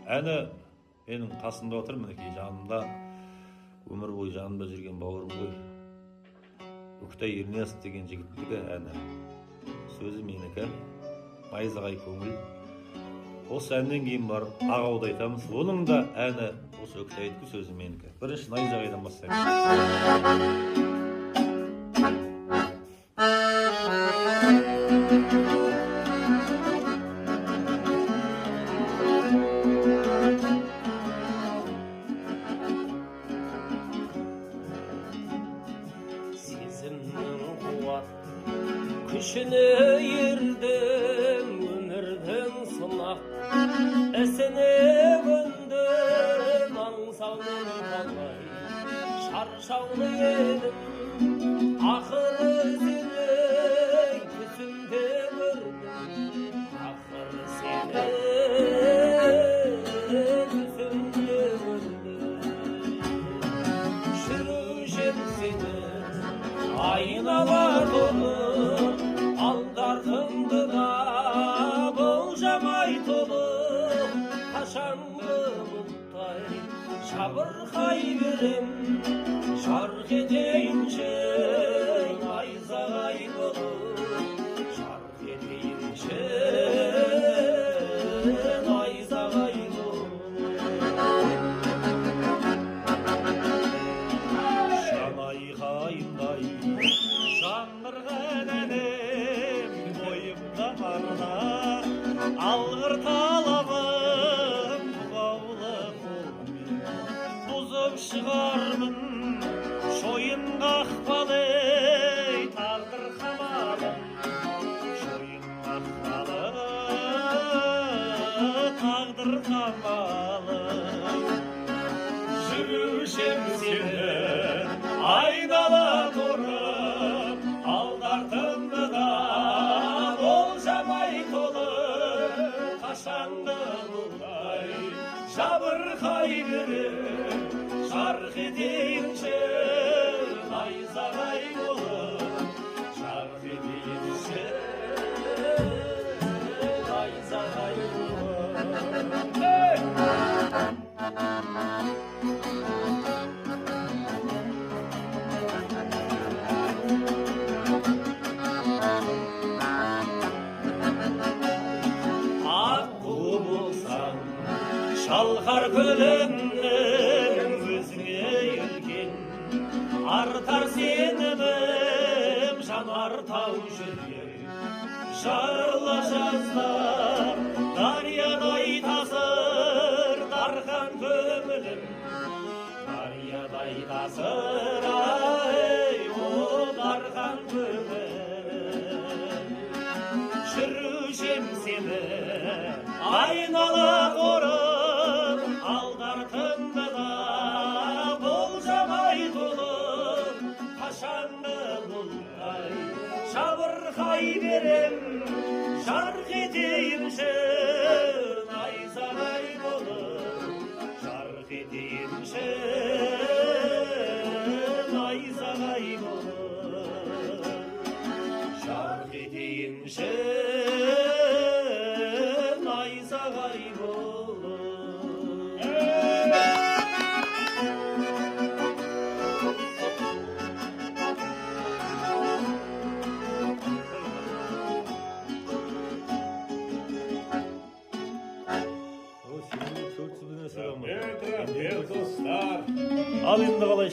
әні менің қасымда отыр, мінекей жанымда, өмір бойы жанымда жүрген бауырым ғой. Өктай Ерниязов деген жігіттікі әні. Сөзі менікі, найзағай көңіл. Осы әннен кейін барып ағауды айтамыз. Оның да әні осы Өктайдікі, сөзі менікі. Бірінші найзағайдан бастаймыз. Күшіні ердім, өмірдің сынақ ісіне көндім, аңсаумен қалмай шаршаулы едім, ақыры сені түсімде көрдім, ақыры сені түсімде көрдім. Жүрушем сені айналар толы, алдарыңды да болжамай толы, қашанғы бұлттай жабырқай берем, жарқ етейінші найзағай болып, жарқ етейінші найзағай болып. Жан айқайындай жаңғырған әнім бойымда барда, алғыр талабым бұғаулы қолмен бұзып шығармын, шойын қақпалы тағдыр қамалым, шойын қақпалы тағдыр қамалым. Жүрушем сені айнала тұрып, алдартымды да болжамай толы, қашанғы бұлдай жабырқай берем, жарқ етейінші найзағай болып, жарқ етейінші найзағай болып. Шалқар көлемнің өзіңе үлкен, артар сенімім жанар тау жүрек. Жарыла жазда дариядай тасыр дархан көңілім, дариядай тасыр ай о дархан көңілім. Жүрушем сені айнала тұрып, алдартымды да болжамай толып, қашанғы бұлттай жабырқай берем, жарқ етейінші найзағай болып, жарқ етейінші найзағай болып, жарқ етейінші найзағай болып. Ал енді қалай